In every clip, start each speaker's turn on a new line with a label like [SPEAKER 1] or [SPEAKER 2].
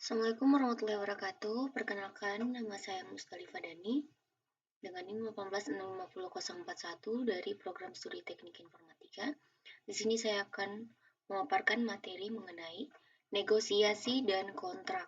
[SPEAKER 1] Assalamualaikum warahmatullahi wabarakatuh. Perkenalkan, nama saya Mustalifah Dani dengan NIM 1865041 dari Program Studi Teknik Informatika. Di sini saya akan memaparkan materi mengenai negosiasi dan kontrak.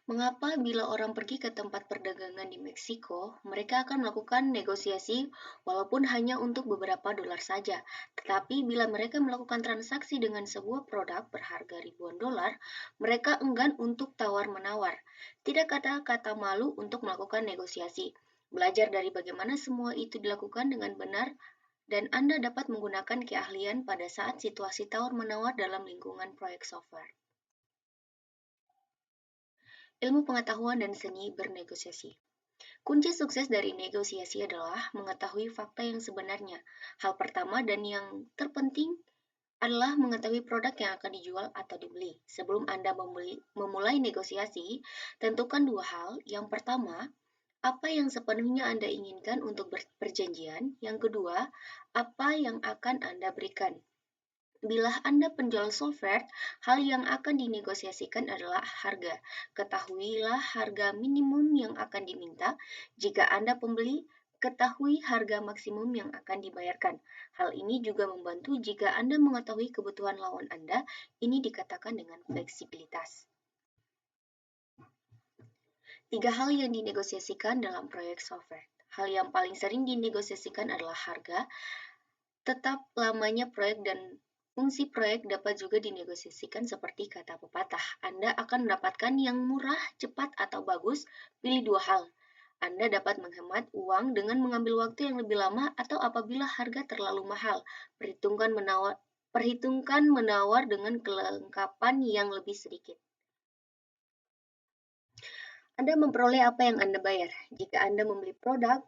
[SPEAKER 1] Mengapa bila orang pergi ke tempat perdagangan di Meksiko, mereka akan melakukan negosiasi walaupun hanya untuk beberapa dolar saja. Tetapi bila mereka melakukan transaksi dengan sebuah produk berharga ribuan dolar, mereka enggan untuk tawar-menawar. Tidak ada kata malu untuk melakukan negosiasi. Belajar dari bagaimana semua itu dilakukan dengan benar dan Anda dapat menggunakan keahlian pada saat situasi tawar-menawar dalam lingkungan proyek software. Ilmu pengetahuan dan seni bernegosiasi. Kunci sukses dari negosiasi adalah mengetahui fakta yang sebenarnya. Hal pertama dan yang terpenting adalah mengetahui produk yang akan dijual atau dibeli. Sebelum Anda memulai negosiasi, tentukan dua hal. Yang pertama, apa yang sepenuhnya Anda inginkan untuk perjanjian. Yang kedua, apa yang akan Anda berikan. Bila Anda penjual software, hal yang akan dinegosiasikan adalah harga. Ketahuilah harga minimum yang akan diminta. Jika Anda pembeli, ketahui harga maksimum yang akan dibayarkan. Hal ini juga membantu jika Anda mengetahui kebutuhan lawan Anda. Ini dikatakan dengan fleksibilitas. 3 hal yang dinegosiasikan dalam proyek software. Hal yang paling sering dinegosiasikan adalah harga, tetap lamanya proyek dan fungsi proyek dapat juga dinegosiasikan seperti kata pepatah. Anda akan mendapatkan yang murah, cepat, atau bagus. Pilih dua hal. Anda dapat menghemat uang dengan mengambil waktu yang lebih lama atau apabila harga terlalu mahal. Perhitungkan menawar dengan kelengkapan yang lebih sedikit. Anda memperoleh apa yang Anda bayar. Jika Anda membeli produk,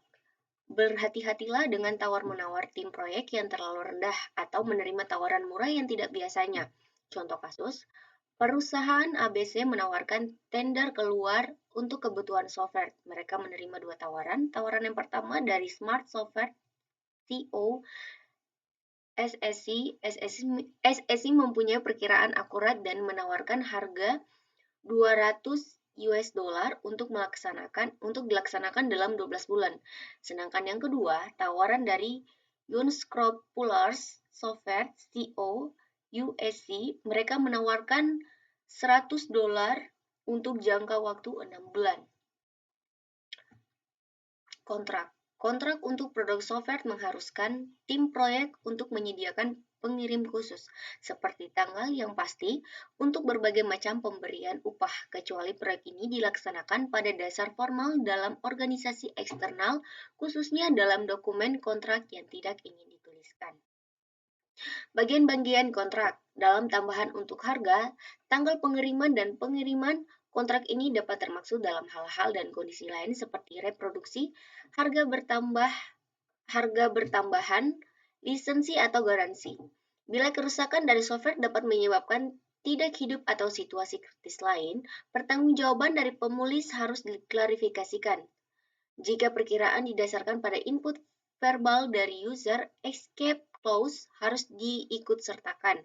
[SPEAKER 1] berhati-hatilah dengan tawar-menawar tim proyek yang terlalu rendah atau menerima tawaran murah yang tidak biasanya. Contoh kasus, perusahaan ABC menawarkan tender keluar untuk kebutuhan software. Mereka menerima dua tawaran. Tawaran yang pertama dari Smart Software CO SSI mempunyai perkiraan akurat dan menawarkan harga 200 US dollar untuk dilaksanakan dalam 12 bulan. Sedangkan yang kedua, tawaran dari Unscrupulous Software CO USC, mereka menawarkan 100 dolar untuk jangka waktu 6 bulan. Kontrak. Kontrak untuk produk software mengharuskan tim proyek untuk menyediakan pengirim khusus, seperti tanggal yang pasti untuk berbagai macam pemberian upah, kecuali proyek ini dilaksanakan pada dasar formal dalam organisasi eksternal, khususnya dalam dokumen kontrak yang tidak ingin dituliskan. Bagian-bagian kontrak. Dalam tambahan untuk harga, tanggal pengiriman dan pengiriman, kontrak ini dapat termaksud dalam hal-hal dan kondisi lain seperti reproduksi, harga bertambahan, lisensi atau garansi. Bila kerusakan dari software dapat menyebabkan tidak hidup atau situasi kritis lain, pertanggungjawaban dari pemulis harus diklarifikasikan. Jika perkiraan didasarkan pada input verbal dari user, escape clause harus diikutsertakan.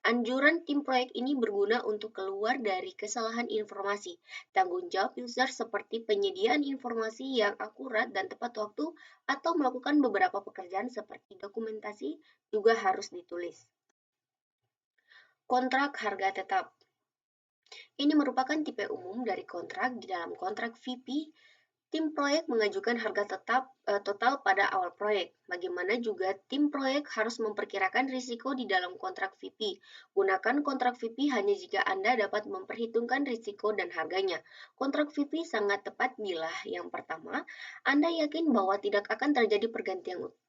[SPEAKER 1] Anjuran tim proyek ini berguna untuk keluar dari kesalahan informasi. Tanggung jawab user seperti penyediaan informasi yang akurat dan tepat waktu atau melakukan beberapa pekerjaan seperti dokumentasi juga harus ditulis. Kontrak harga tetap. Ini merupakan tipe umum dari kontrak. Di dalam kontrak VP, tim proyek mengajukan harga total pada awal proyek. Bagaimana juga tim proyek harus memperkirakan risiko di dalam kontrak VP. Gunakan kontrak VP hanya jika Anda dapat memperhitungkan risiko dan harganya. Kontrak VP sangat tepat bila yang pertama, Anda yakin bahwa tidak akan terjadi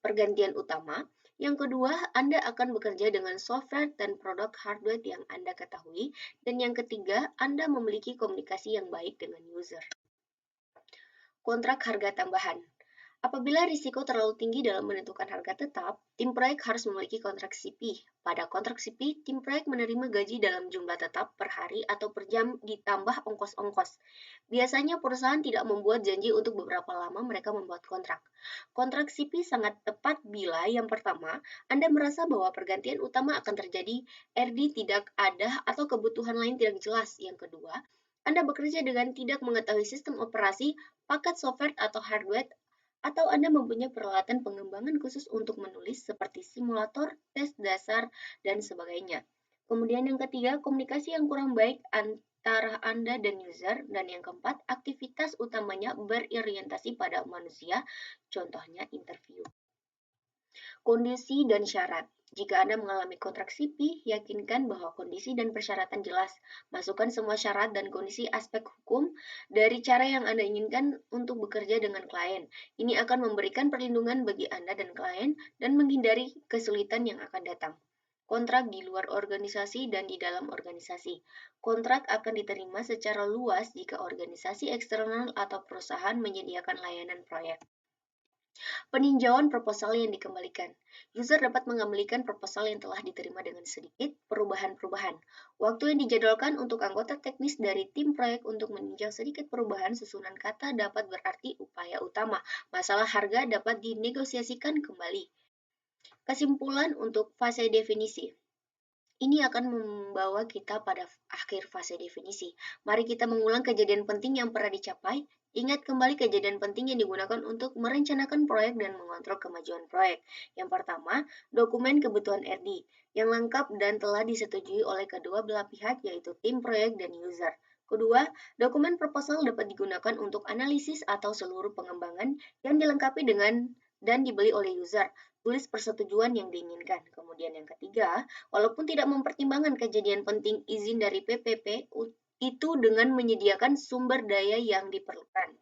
[SPEAKER 1] pergantian utama. Yang kedua, Anda akan bekerja dengan software dan produk hardware yang Anda ketahui. Dan yang ketiga, Anda memiliki komunikasi yang baik dengan user. Kontrak harga tambahan. Apabila risiko terlalu tinggi dalam menentukan harga tetap, tim proyek harus memiliki kontrak CP. Pada kontrak CP, tim proyek menerima gaji dalam jumlah tetap per hari atau per jam ditambah ongkos-ongkos. Biasanya perusahaan tidak membuat janji untuk beberapa lama mereka membuat kontrak. Kontrak CP sangat tepat bila yang pertama, Anda merasa bahwa pergantian utama akan terjadi, RD tidak ada atau kebutuhan lain tidak jelas. Yang kedua, Anda bekerja dengan tidak mengetahui sistem operasi, paket software atau hardware atau Anda mempunyai peralatan pengembangan khusus untuk menulis seperti simulator, tes dasar, dan sebagainya. Kemudian yang ketiga, komunikasi yang kurang baik antara Anda dan user. Dan yang keempat, aktivitas utamanya berorientasi pada manusia, contohnya interview. Kondisi dan syarat. Jika Anda mengalami kontrak CP, yakinkan bahwa kondisi dan persyaratan jelas. Masukkan semua syarat dan kondisi aspek hukum dari cara yang Anda inginkan untuk bekerja dengan klien. Ini akan memberikan perlindungan bagi Anda dan klien dan menghindari kesulitan yang akan datang. Kontrak di luar organisasi dan di dalam organisasi. Kontrak akan diterima secara luas jika organisasi eksternal atau perusahaan menyediakan layanan proyek. Peninjauan proposal yang dikembalikan. User dapat mengembalikan proposal yang telah diterima dengan sedikit perubahan-perubahan. Waktu yang dijadwalkan untuk anggota teknis dari tim proyek untuk meninjau sedikit perubahan susunan kata dapat berarti upaya utama. Masalah harga dapat dinegosiasikan kembali. Kesimpulan untuk fase definisi. Ini akan membawa kita pada akhir fase definisi. Mari kita mengulang kejadian penting yang pernah dicapai. Ingat kembali kejadian penting yang digunakan untuk merencanakan proyek dan mengontrol kemajuan proyek. Yang pertama, dokumen kebutuhan RD yang lengkap dan telah disetujui oleh kedua belah pihak yaitu tim proyek dan user. Kedua, dokumen proposal dapat digunakan untuk analisis atau seluruh pengembangan yang dilengkapi dengan dan dibeli oleh user. Tulis persetujuan yang diinginkan. Kemudian yang ketiga, walaupun tidak mempertimbangkan kejadian penting izin dari PPP, itu dengan menyediakan sumber daya yang diperlukan.